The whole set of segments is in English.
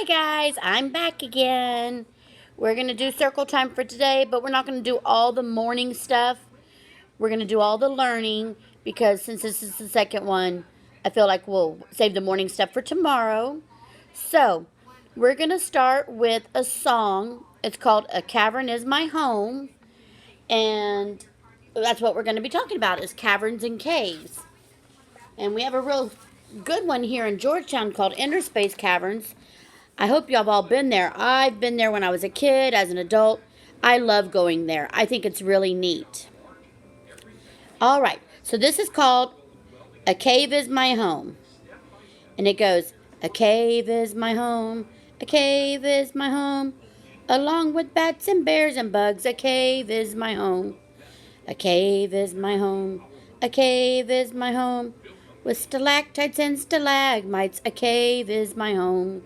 Hi guys, I'm back again. We're going to do circle time for today, but we're not going to do all the morning stuff. We're going to do all the learning because since this is the second one, I feel like we'll save the morning stuff for tomorrow. So, we're going to start with a song. It's called A Cavern Is My Home, and that's what we're going to be talking about is caverns and caves. And we have a real good one here in Georgetown called Interspace Caverns. I hope y'all have all been there. I've been there when I was a kid, as an adult. I love going there. I think it's really neat. All right, so this is called A Cave Is My Home. And it goes, a cave is my home, a cave is my home. Along with bats and bears and bugs, a cave is my home. A cave is my home, a cave is my home. With stalactites and stalagmites, a cave is my home.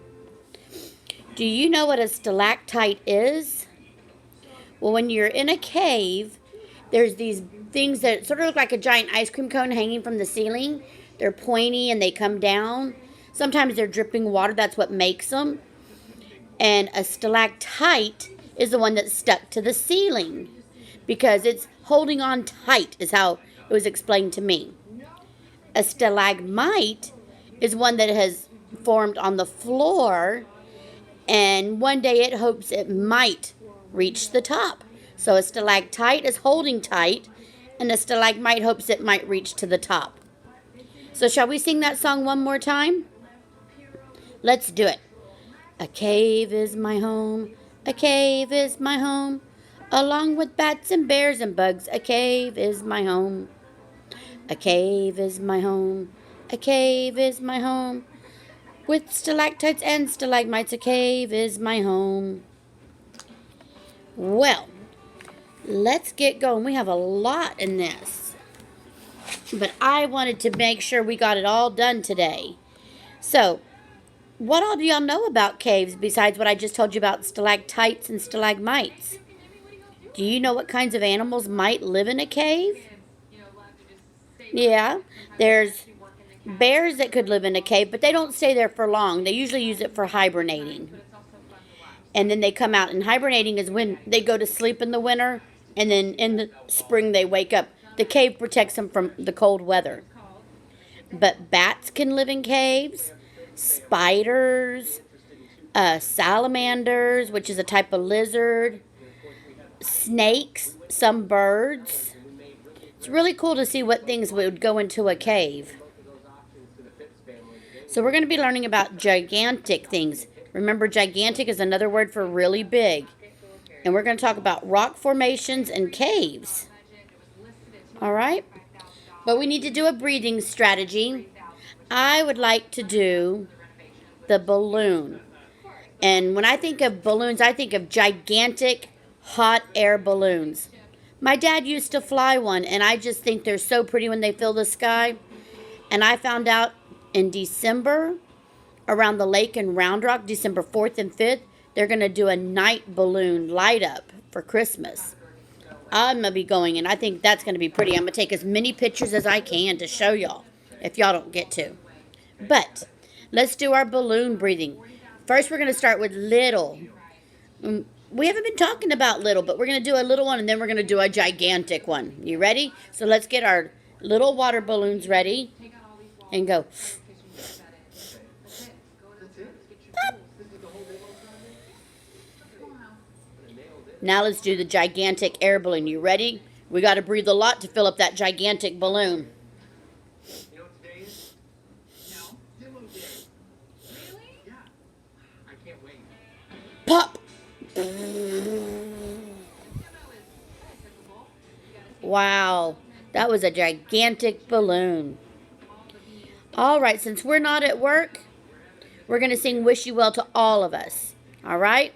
Do you know what a stalactite is? Well, when you're in a cave, there's these things that sort of look like a giant ice cream cone hanging from the ceiling. They're pointy and they come down. Sometimes they're dripping water. That's what makes them. And a stalactite is the one that's stuck to the ceiling because it's holding on tight, is how it was explained to me. A stalagmite is one that has formed on the floor, and one day it hopes it might reach the top. So a stalactite is holding tight, and a stalagmite hopes it might reach to the top. So shall we sing that song one more time? Let's do it. A cave is my home, a cave is my home. Along with bats and bears and bugs, a cave is my home. A cave is my home, a cave is my home. With stalactites and stalagmites, a cave is my home. Well, let's get going. We have a lot in this, but I wanted to make sure we got it all done today. So, what all do y'all know about caves besides what I just told you about stalactites and stalagmites? Do you know what kinds of animals might live in a cave? Yeah, there's bears that could live in a cave, but they don't stay there for long. They usually use it for hibernating. And then they come out, and hibernating is when they go to sleep in the winter, and then in the spring they wake up. The cave protects them from the cold weather. But bats can live in caves, spiders, salamanders, which is a type of lizard, snakes, some birds. It's really cool to see what things would go into a cave. So we're going to be learning about gigantic things. Remember, gigantic is another word for really big. And we're going to talk about rock formations and caves. All right? But we need to do a breathing strategy. I would like to do the balloon. And when I think of balloons, I think of gigantic hot air balloons. My dad used to fly one, and I just think they're so pretty when they fill the sky. And I found out in December, around the lake in Round Rock, December 4th and 5th, they're going to do a night balloon light up for Christmas. I'm going to be going, and I think that's going to be pretty. I'm going to take as many pictures as I can to show y'all, if y'all don't get to. But let's do our balloon breathing. First, we're going to start with little. We haven't been talking about little, but we're going to do a little one, and then we're going to do a gigantic one. You ready? So let's get our little water balloons ready and go. Pop. Now let's do the gigantic air balloon. You ready? We got to breathe a lot to fill up that gigantic balloon. Pop. Wow, that was a gigantic balloon. All right, since we're not at work, we're going to sing Wish You Well to all of us. All right?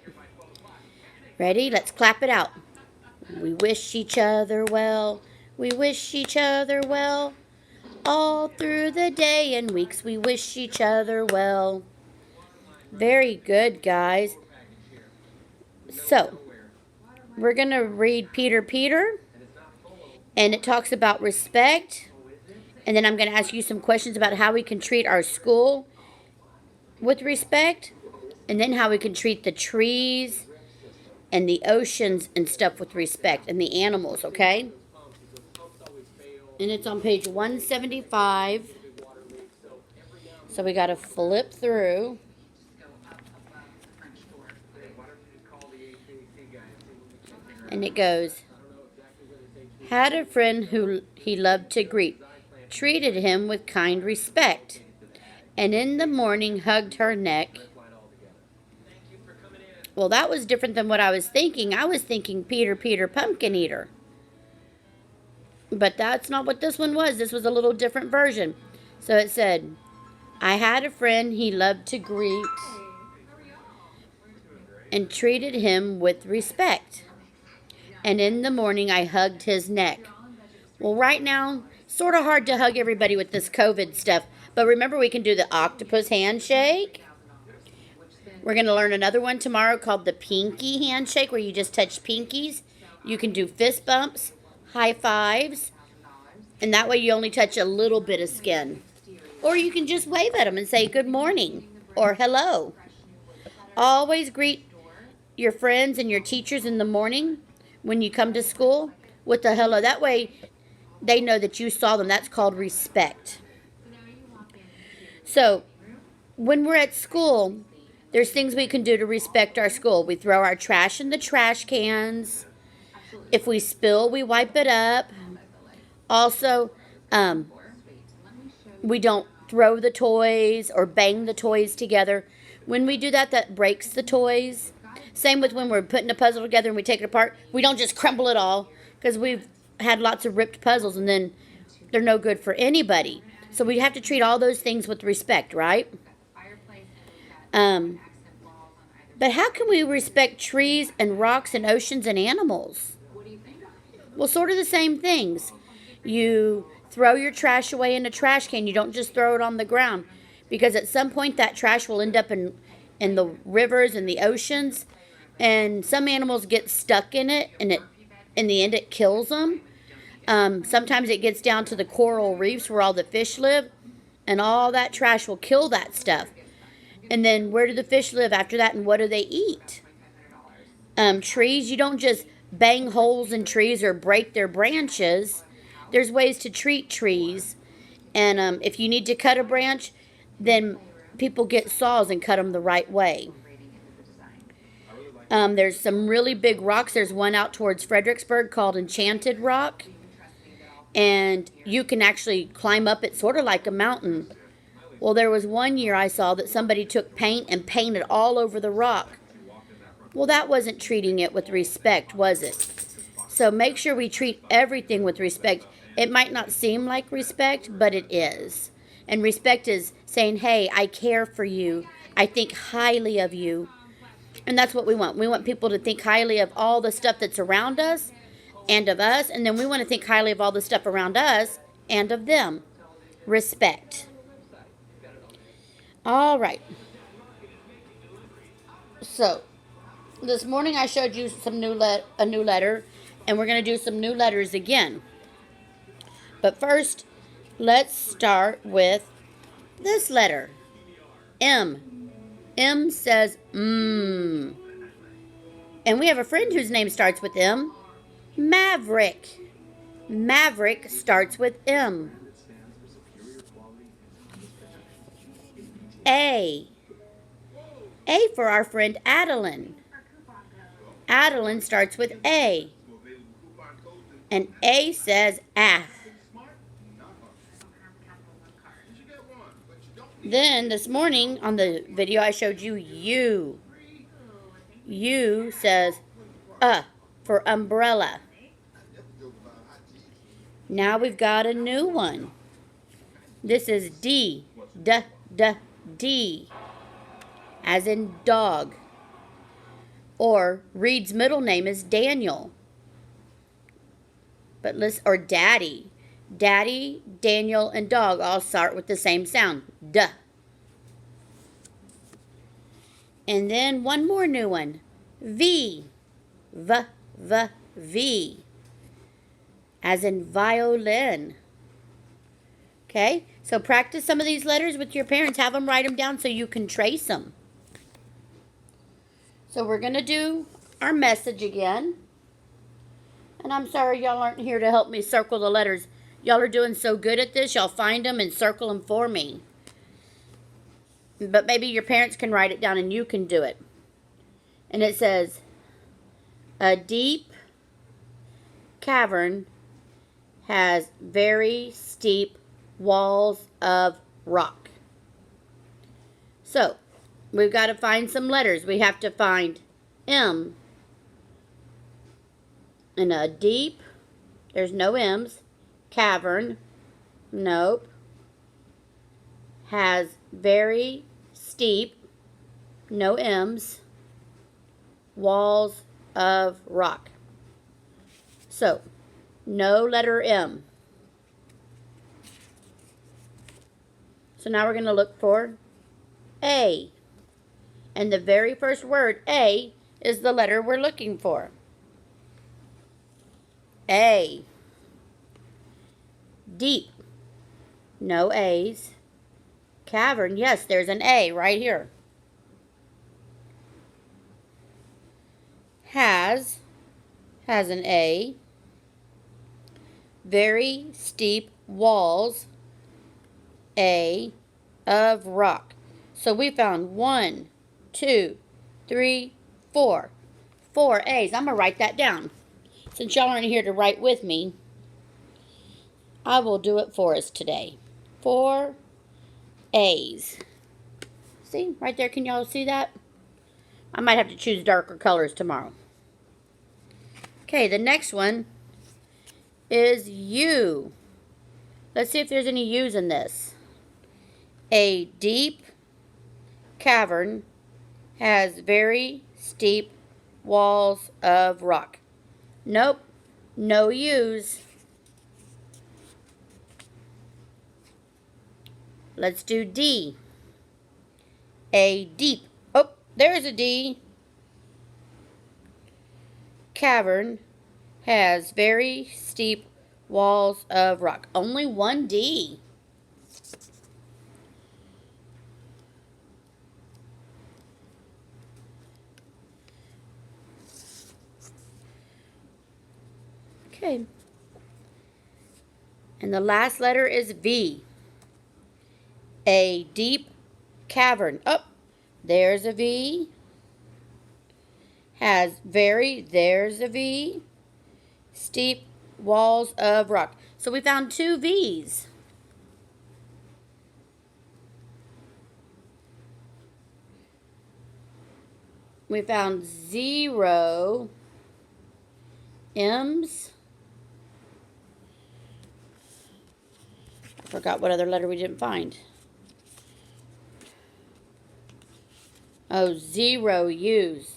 Ready? Let's clap it out. We wish each other well. We wish each other well. All through the day and weeks, we wish each other well. Very good, guys. So, we're going to read Peter Peter, and it talks about respect, and then I'm going to ask you some questions about how we can treat our school with respect, And then how we can treat the trees and the oceans and stuff with respect, and the animals, okay? And it's on page 175. So we got to flip through. And it goes, had a friend who he loved to greet, treated him with kind respect, and in the morning hugged her neck. Well, that was different than what I was thinking. I was thinking Peter, Peter, pumpkin eater. But that's not what this one was. This was a little different version. So it said, I had a friend he loved to greet and treated him with respect. And in the morning I hugged his neck. Well, right now, sort of hard to hug everybody with this COVID stuff. But remember, we can do the octopus handshake. We're going to learn another one tomorrow called the pinky handshake, where you just touch pinkies. You can do fist bumps, high fives, and that way you only touch a little bit of skin. Or you can just wave at them and say good morning or hello. Always greet your friends and your teachers in the morning when you come to school with a hello. That way they know that you saw them. That's called respect. So when we're at school, there's things we can do to respect our school. We throw our trash in the trash cans. If we spill, we wipe it up. Also, we don't throw the toys or bang the toys together. When we do that, that breaks the toys. Same with when we're putting a puzzle together and we take it apart. We don't just crumble it all, because we've had lots of ripped puzzles and then they're no good for anybody. So we have to treat all those things with respect, right? But how can we respect trees and rocks and oceans and animals? Well, sort of the same things. You throw your trash away in a trash can. You don't just throw it on the ground, because at some point that trash will end up in the rivers and the oceans, and some animals get stuck in it, and in the end it kills them. Sometimes it gets down to the coral reefs where all the fish live, and all that trash will kill that stuff. And then where do the fish live after that, and what do they eat? Trees, you don't just bang holes in trees or break their branches. There's ways to treat trees. And if you need to cut a branch, then people get saws and cut them the right way. There's some really big rocks. There's one out towards Fredericksburg called Enchanted Rock. And you can actually climb up it sort of like a mountain. Well, there was one year I saw that somebody took paint and painted all over the rock. Well, that wasn't treating it with respect, was it? So make sure we treat everything with respect. It might not seem like respect, but it is. And respect is saying, hey, I care for you. I think highly of you. And that's what we want. We want people to think highly of all the stuff that's around us and of us. And then we want to think highly of all the stuff around us and of them. Respect. All right. So, this morning I showed you a new letter, and we're going to do some new letters again. But first, let's start with this letter, M. M says And we have a friend whose name starts with M, Maverick. Maverick starts with M. A. A for our friend Adeline. Adeline starts with A. And A says ah. Then this morning on the video I showed you U. U says for umbrella. Now we've got a new one. This is D. D. As in dog. Or Reed's middle name is Daniel. But listen, or Daddy. Daddy, Daniel, and dog all start with the same sound. D. And then one more new one. V. V. As in violin. Okay? So practice some of these letters with your parents. Have them write them down so you can trace them. So we're going to do our message again. And I'm sorry y'all aren't here to help me circle the letters. Y'all are doing so good at this. Y'all find them and circle them for me. But maybe your parents can write it down and you can do it. And it says, a deep cavern has very steep walls of rock. So, we've got to find some letters. We have to find M. And a deep, there's no M's. Cavern, nope. Has very steep, no M's. Walls of rock. So, no letter M. So now we're going to look for A. And the very first word, A, is the letter we're looking for. A. Deep. No A's. Cavern, yes, there's an A right here. Has an A. Very steep walls, A, of rock. So we found 1, 2, 3, 4. 4 A's. I'm going to write that down. Since y'all aren't here to write with me, I will do it for us today. 4 A's. See, right there, can y'all see that? I might have to choose darker colors tomorrow. Okay, the next one is U. Let's see if there's any U's in this. A deep cavern has very steep walls of rock. Nope, no U's. Let's do D. A deep, oh, there's a D. Cavern has very steep walls of rock. Only one D. Okay. And the last letter is V. A deep cavern. Oh, there's a V. There's a V. Steep walls of rock. So we found 2 V's. We found 0 M's. I forgot what other letter we didn't find. Oh, 0 U's.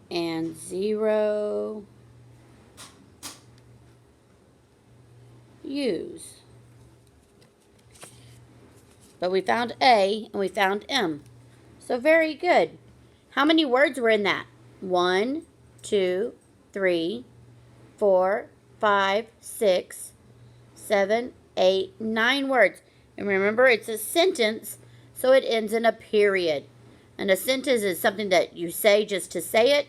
And 0 U's. But we found A and we found M. So very good. How many words were in that? 1, 2, 3, 4, 5, 6, 7, 8, 9 words. And remember, it's a sentence, so it ends in a period. And a sentence is something that you say just to say it,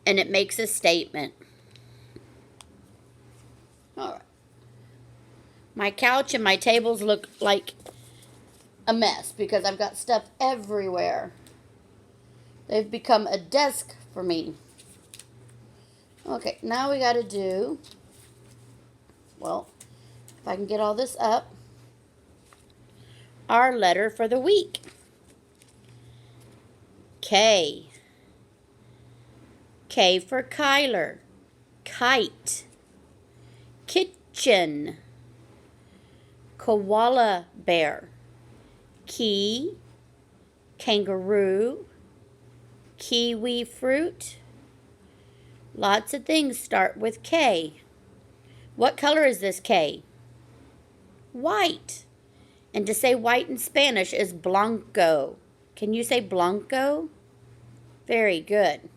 and it makes a statement. All right. My couch and my tables look like a mess because I've got stuff everywhere. They've become a desk for me. Okay, now we got to do, well, if I can get all this up, our letter for the week. K. K for Kyler. Kite. Kitchen. Koala bear. Key. Kangaroo. Kiwi fruit. Lots of things start with K. What color is this K? White. And to say white in Spanish is blanco. Can you say blanco? Very good.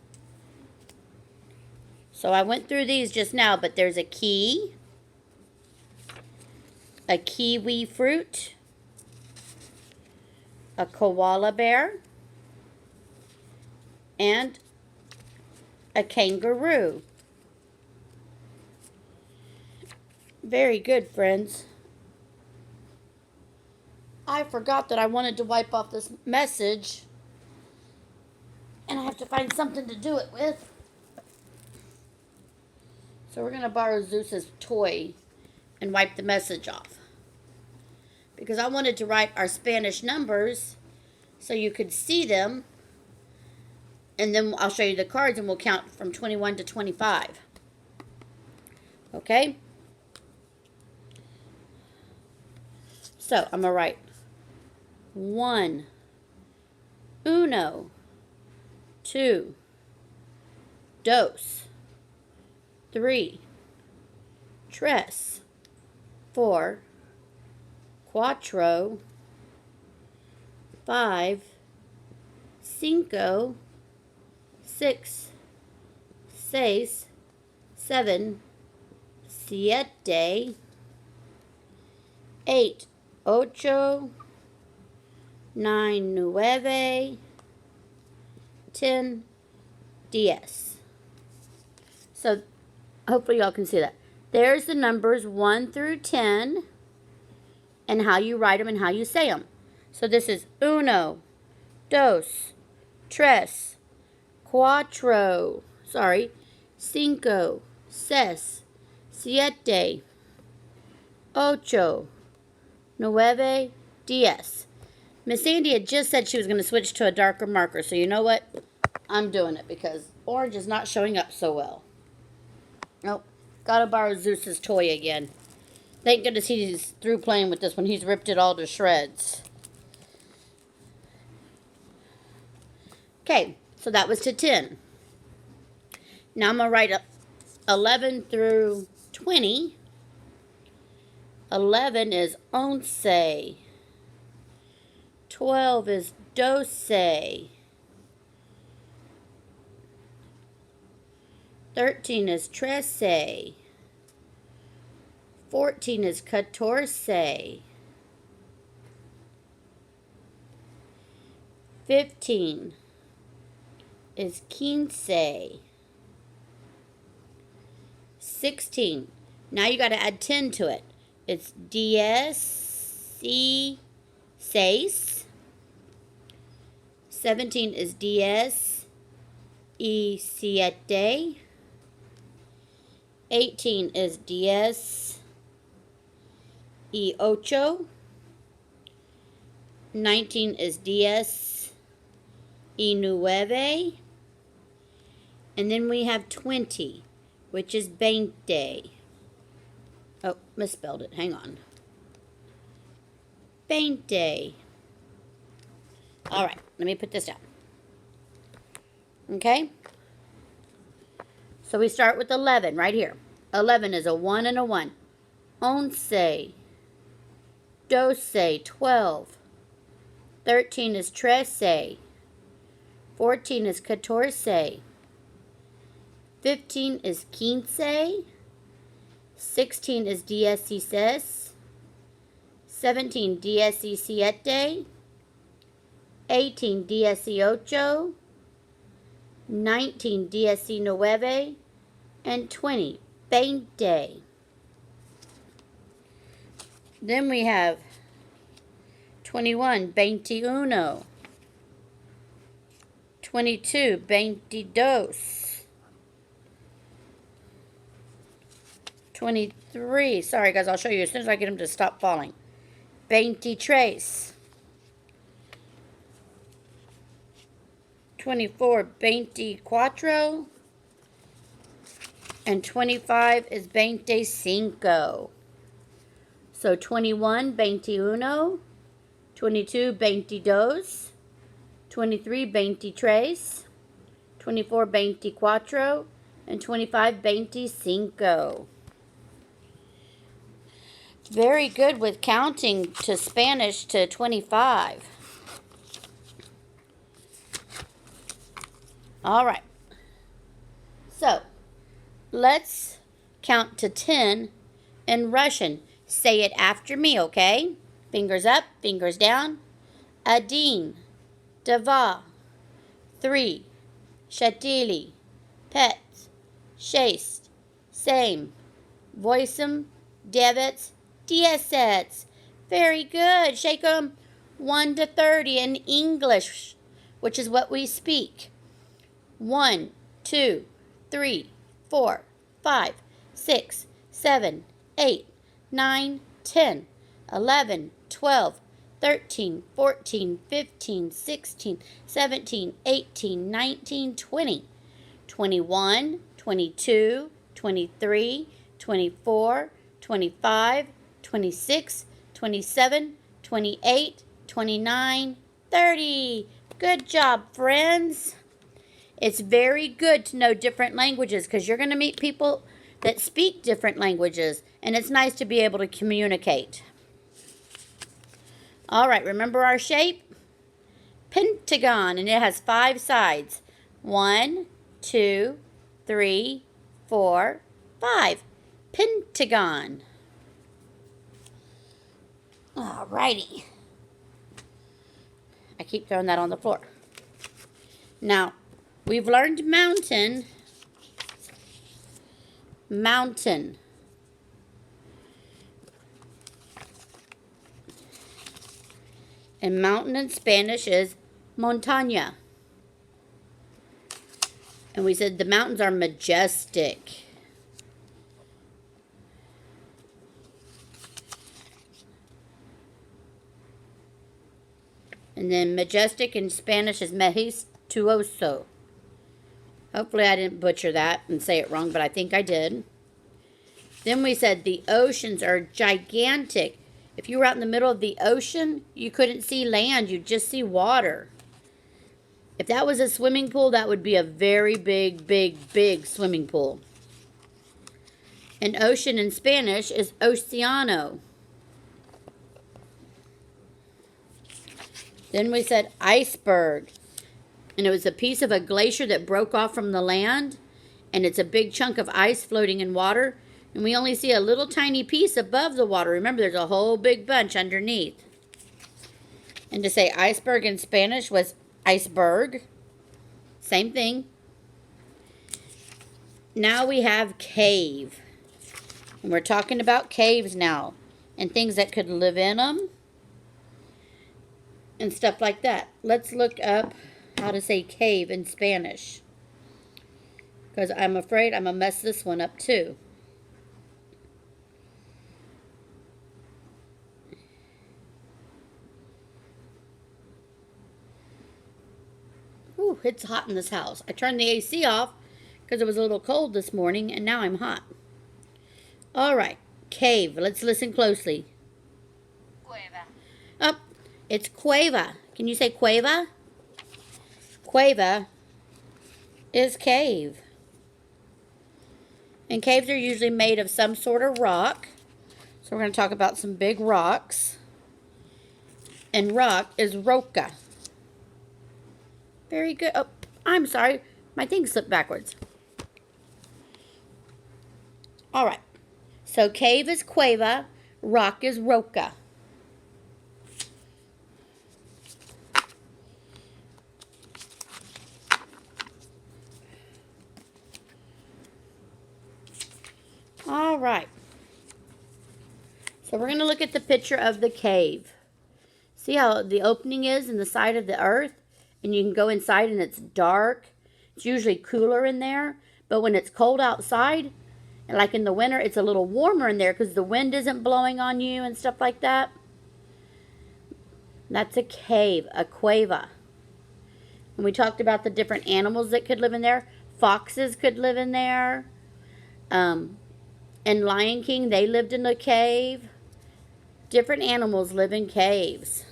So I went through these just now, but there's a key, a kiwi fruit, a koala bear, and a kangaroo. Very good, friends. I forgot that I wanted to wipe off this message, and I have to find something to do it with. So we're going to borrow Zeus's toy and wipe the message off. Because I wanted to write our Spanish numbers so you could see them. And then I'll show you the cards and we'll count from 21 to 25. Okay? So I'm going to write 1, uno, 2, dos, 3, tres, 4, cuatro, 5, cinco, 6, seis, 7, siete, 8, ocho, 9, nueve, 10, 10. So hopefully y'all can see that. There's the numbers 1 through 10 and how you write them and how you say them. So this is uno, dos, tres, cuatro, cinco, seis, siete, ocho, nueve, 10. Miss Sandy had just said she was going to switch to a darker marker, so you know what? I'm doing it because orange is not showing up so well. Nope. Gotta borrow Zeus's toy again. Thank goodness he's through playing with this one. He's ripped it all to shreds. Okay, so that was to 10. Now I'm going to write 11 through 20. 11 is once. 12 is doce. 13 is trece. 14 is catorce. 15 is quince. 16. Now you got to add 10 to it. It's dieciséis. 17 is diecisiete. 18 is dieciocho. 19 is diecinueve. And then we have 20, which is veinte. Oh, misspelled it. Hang on. Veinte. All right, let me put this down. Okay? So we start with 11 right here. 11 is a 1 and a 1. Once, doce, 12. 13 is trece. 14 is catorce. 15 is quince. 16 is dieciséis. 17 diecisiete. 18 dieciocho. 19 diecinueve. And 20 veinte. Then we have 21 veintiuno. 22 veintidós. 23, sorry guys, I'll show you as soon as I get them to stop falling. Veintitrés. 24 veinticuatro. And 25 is veinticinco. So 21 veintiuno. 22 veintidós. 23 veintitrés. 24 veinticuatro. And 25 veinticinco. Very good with counting to Spanish to 25. All right. So, let's count to 10 in Russian. Say it after me, okay? Fingers up, fingers down. Один, два, 3, Shatili, pet, shaste, same, voicem, debits, diasets. Very good. Shake them 1 to 30 in English, which is what we speak. 1, 2, 3, 4, 5, 6, 7, 8, 9, 10, 11, 12, 13, 14, 15, 16, 17, 18, 19, 20, 21, 22, 23, 24, 25, 26, 27, 28, 29, 30. Good job, friends. It's very good to know different languages because you're going to meet people that speak different languages, and it's nice to be able to communicate. All right, remember our shape? Pentagon, and it has 5 sides. 1, 2, 3, 4, 5. Pentagon. All righty. I keep throwing that on the floor. Now, we've learned mountain. Mountain. And mountain in Spanish is montaña. And we said the mountains are majestic. And then majestic in Spanish is majestuoso. Hopefully I didn't butcher that and say it wrong, but I think I did. Then we said the oceans are gigantic. If you were out in the middle of the ocean, you couldn't see land. You'd just see water. If that was a swimming pool, that would be a very big, big, big swimming pool. And ocean in Spanish is oceano. Then we said iceberg. And it was a piece of a glacier that broke off from the land. And it's a big chunk of ice floating in water. And we only see a little tiny piece above the water. Remember, there's a whole big bunch underneath. And to say iceberg in Spanish was iceberg. Same thing. Now we have cave. And we're talking about caves now. And things that could live in them. And stuff like that. Let's look up how to say cave in Spanish. Because I'm afraid I'm going to mess this one up too. Ooh, it's hot in this house. I turned the AC off because it was a little cold this morning, and now I'm hot. All right, cave. Let's listen closely. Cueva. Oh, it's cueva. Can you say cueva? Cueva is cave. And caves are usually made of some sort of rock. So we're going to talk about some big rocks. And rock is roca. Very good. Oh, I'm sorry. My thing slipped backwards. All right. So cave is cueva. Rock is roca. All right. So we're going to look at the picture of the cave. See how the opening is in the side of the earth? And you can go inside and it's dark. It's usually cooler in there. But when it's cold outside, and like in the winter, it's a little warmer in there because the wind isn't blowing on you and stuff like that. That's a cave, a cueva. And we talked about the different animals that could live in there. Foxes could live in there. In Lion King, they lived in a cave. Different animals live in caves.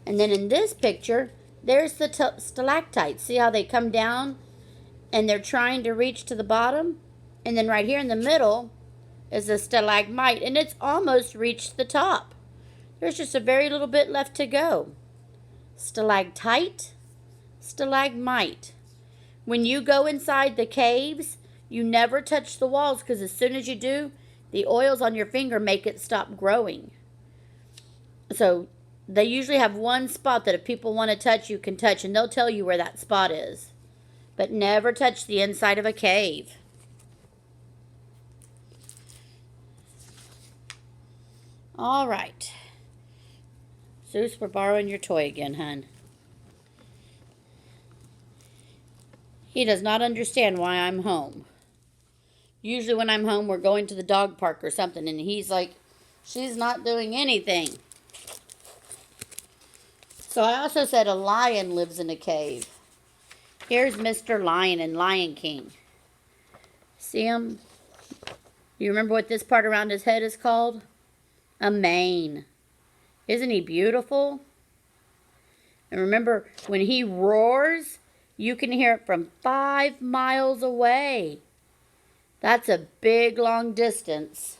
And then in this picture, there's the stalactites. See how they come down and they're trying to reach to the bottom? And then right here in the middle is a stalagmite, and it's almost reached the top. There's just a very little bit left to go. Stalactite, stalagmite. When you go inside the caves, you never touch the walls because as soon as you do, the oils on your finger make it stop growing. So they usually have one spot that if people want to touch, you can touch, and they'll tell you where that spot is. but never touch the inside of a cave. All right. Zeus, we're borrowing your toy again, hun. He does not understand why I'm home. Usually when I'm home, we're going to the dog park or something, and he's like, she's not doing anything. So I also said a lion lives in a cave. Here's Mr. Lion and Lion King. See him? You remember what this part around his head is called? A mane. Isn't he beautiful? And remember, when he roars, you can hear it from 5 miles away. That's a big, long distance.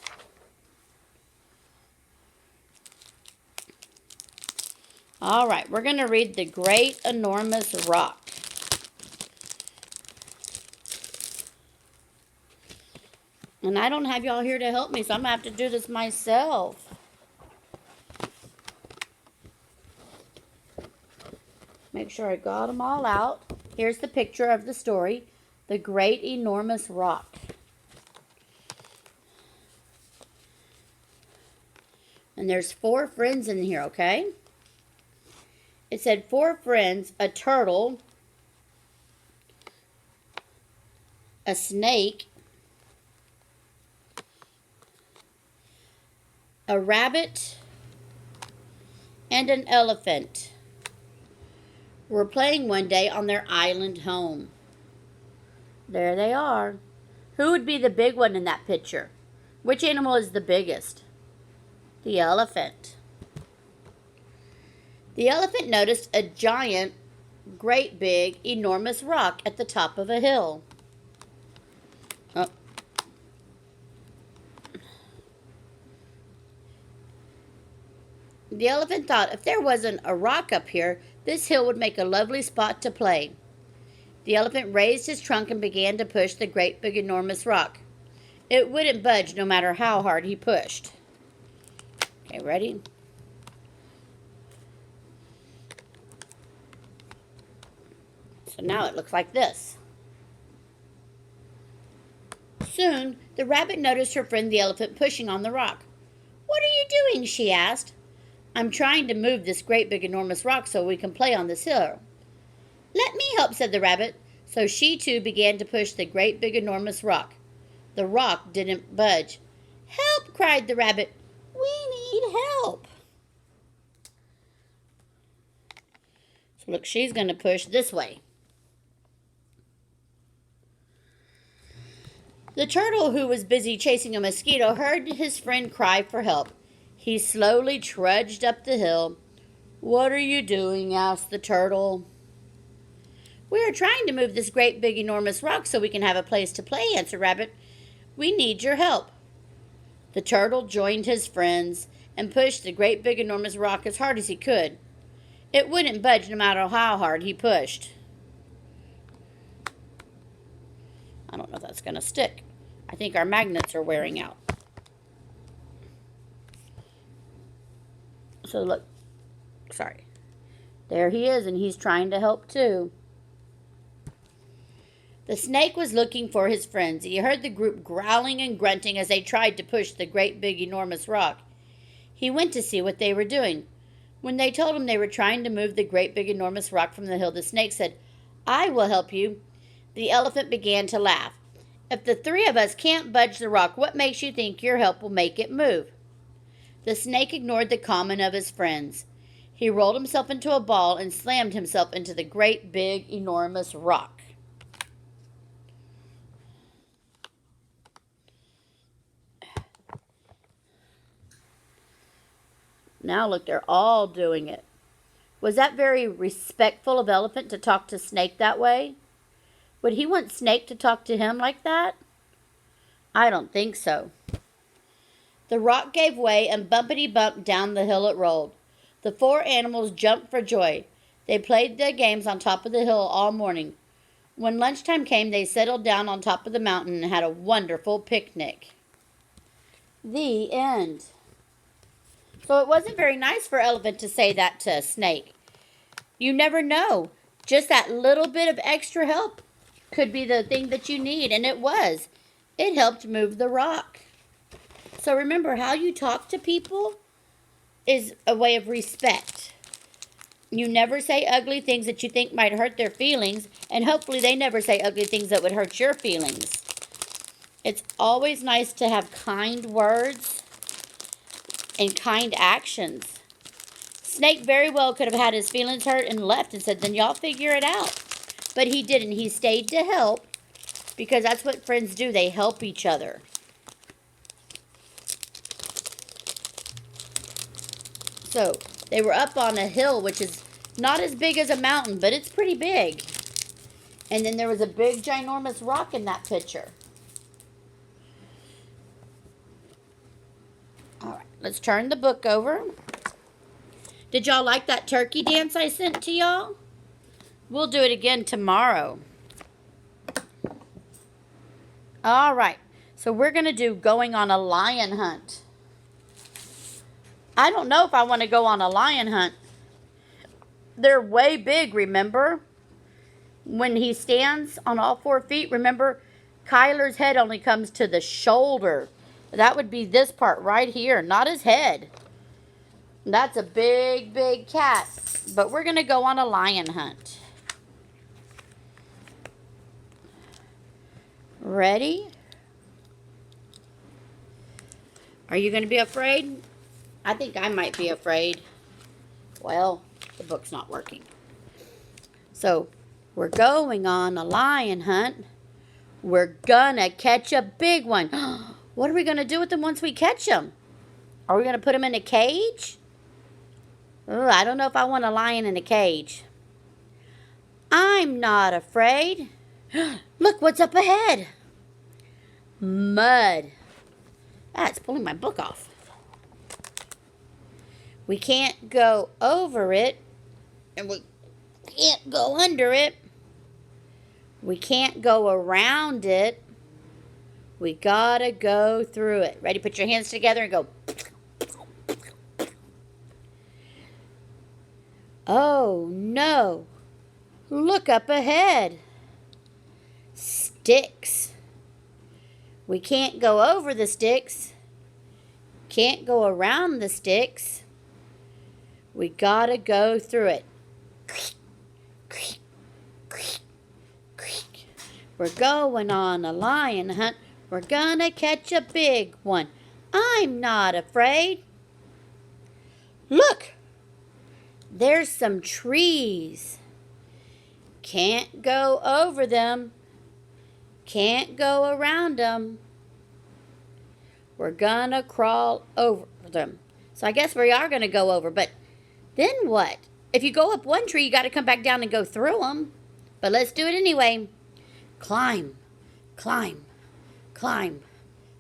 All right, we're going to read The Great Enormous Rock. And I don't have y'all here to help me, so I'm going to have to do this myself. Make sure I got them all out. Here's the picture of the story, The Great Enormous Rock. And there's 4 friends in here, okay? It said 4 friends, a turtle, a snake, a rabbit, and an elephant were playing one day on their island home. There they are. Who would be the big one in that picture? Which animal is the biggest? The elephant. The elephant noticed a giant, great big, enormous rock at the top of a hill. Oh. The elephant thought if there wasn't a rock up here, this hill would make a lovely spot to play. The elephant raised his trunk and began to push the great big enormous rock. It wouldn't budge no matter how hard he pushed. Okay, ready? So now it looks like this. Soon, the rabbit noticed her friend the elephant pushing on the rock. "What are you doing?" she asked. "I'm trying to move this great big enormous rock so we can play on this hill." "Let me help," said the rabbit. So she too began to push the great big enormous rock. The rock didn't budge. "Help!" cried the rabbit. "We need help." So look, she's going to push this way. The turtle, who was busy chasing a mosquito, heard his friend cry for help. He slowly trudged up the hill. "What are you doing?" asked the turtle. "We are trying to move this great big enormous rock so we can have a place to play," answered Rabbit. "We need your help." The turtle joined his friends and pushed the great big enormous rock as hard as he could. It wouldn't budge no matter how hard he pushed. I don't know if that's going to stick. I think our magnets are wearing out. So look, sorry. There he is, and he's trying to help too. The snake was looking for his friends. He heard the group growling and grunting as they tried to push the great big enormous rock. He went to see what they were doing. When they told him they were trying to move the great big enormous rock from the hill, the snake said, "I will help you." The elephant began to laugh. "If the 3 of us can't budge the rock, what makes you think your help will make it move?" The snake ignored the comment of his friends. He rolled himself into a ball and slammed himself into the great big enormous rock. Now look, they're all doing it. Was that very respectful of Elephant to talk to Snake that way? Would he want Snake to talk to him like that? I don't think so. The rock gave way and bumpity-bumped down the hill it rolled. The 4 animals jumped for joy. They played their games on top of the hill all morning. When lunchtime came, they settled down on top of the mountain and had a wonderful picnic. The end. So it wasn't very nice for Elephant to say that to Snake. You never know. Just that little bit of extra help could be the thing that you need. And it was. It helped move the rock. So remember, how you talk to people is a way of respect. You never say ugly things that you think might hurt their feelings, and hopefully they never say ugly things that would hurt your feelings. It's always nice to have kind words and kind actions. Snake very well could have had his feelings hurt and left and said, then y'all figure it out. But he didn't. He stayed to help, because that's what friends do. They help each other. So they were up on a hill, which is not as big as a mountain, but it's pretty big. And then there was a big, ginormous rock in that picture. All right, let's turn the book over. Did y'all like that turkey dance I sent to y'all? We'll do it again tomorrow. All right, so we're going to do going on a lion hunt. I don't know if I want to go on a lion hunt. They're way big, remember? When he stands on all 4 feet, remember, Kyler's head only comes to the shoulder. That would be this part right here, not his head. That's a big, big cat. But we're going to go on a lion hunt. Ready? Are you going to be afraid? I think I might be afraid. Well, the book's not working. So, we're going on a lion hunt. We're gonna catch a big one. What are we gonna do with them once we catch them? Are we gonna put them in a cage? Ugh, I don't know if I want a lion in a cage. I'm not afraid. Look what's up ahead. Mud. That's pulling my book off. We can't go over it, and we can't go under it. We can't go around it. We gotta go through it. Ready? Put your hands together and go. Oh no. Look up ahead. Sticks. We can't go over the sticks. Can't go around the sticks. We gotta go through it. We're going on a lion hunt. We're gonna catch a big one. I'm not afraid. Look, there's some trees. Can't go over them. Can't go around them. We're gonna crawl over them. So I guess we are gonna go over, but then what? If you go up one tree, you gotta come back down and go through them. But let's do it anyway. Climb, climb, climb,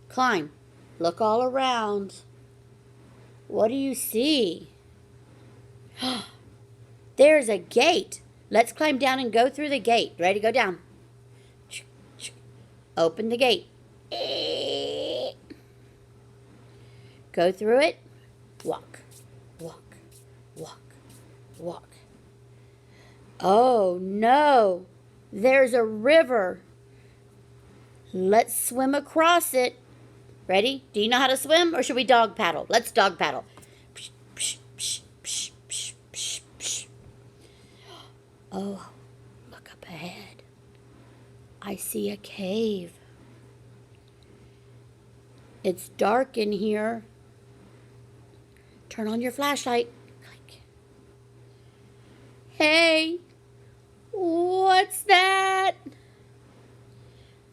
climb. Look all around. What do you see? There's a gate. Let's climb down and go through the gate. Ready? Go down. Open the gate. Go through it. Walk, walk, walk, walk. Oh no. There's a river. Let's swim across it. Ready? Do you know how to swim, or should we dog paddle? Let's dog paddle. Oh, look up ahead. I see a cave. It's dark in here. Turn on your flashlight. Click. Hey, what's that?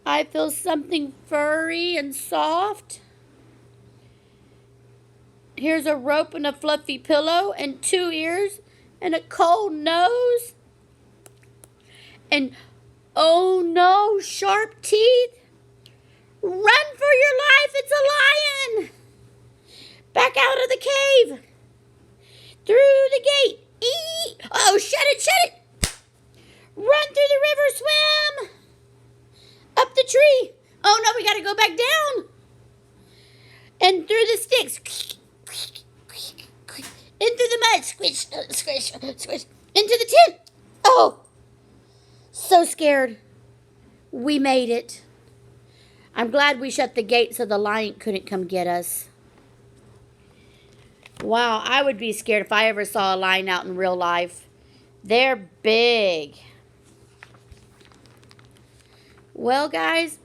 I feel something furry and soft. Here's a rope and a fluffy pillow and 2 ears and a cold nose. And oh no, sharp teeth. Run for your life, it's a lion. Back out of the cave. Through the gate. Oh, shut it. Run through the river, swim. Up the tree. Oh no, we gotta go back down. And through the sticks. Into the mud. Squish, squish, squish. Into the tent. Oh, so scared. We made it. I'm glad we shut the gate so the lion couldn't come get us. Wow, I would be scared if I ever saw a lion out in real life. They're big. Well, guys,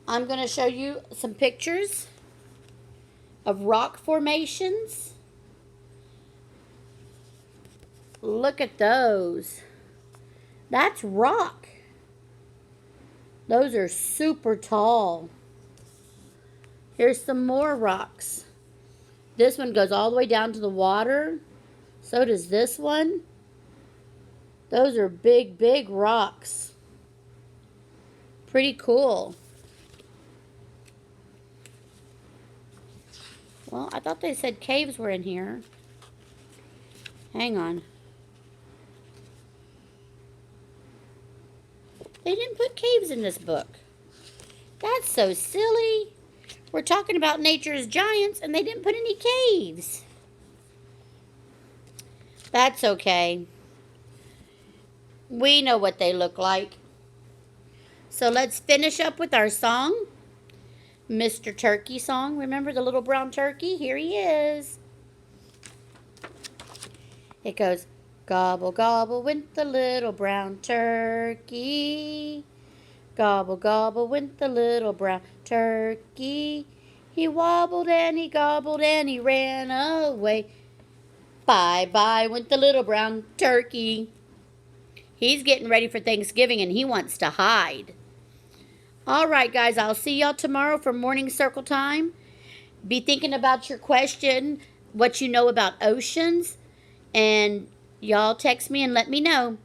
I'm going to show you some pictures of rock formations. Look at those. That's rock. Those are super tall. Here's some more rocks. This one goes all the way down to the water. So does this one. Those are big, big rocks. Pretty cool. Well, I thought they said caves were in here. Hang on. They didn't put caves in this book. That's so silly. We're talking about nature's giants and they didn't put any caves. That's okay. We know what they look like. So let's finish up with our song. Mr. Turkey song. Remember the little brown turkey? Here he is. It goes, gobble, gobble went the little brown turkey. Gobble, gobble went the little brown turkey. He wobbled and he gobbled and he ran away. Bye, bye went the little brown turkey. He's getting ready for Thanksgiving and he wants to hide. All right, guys, I'll see y'all tomorrow for morning circle time. Be thinking about your question, what you know about oceans, and y'all text me and let me know.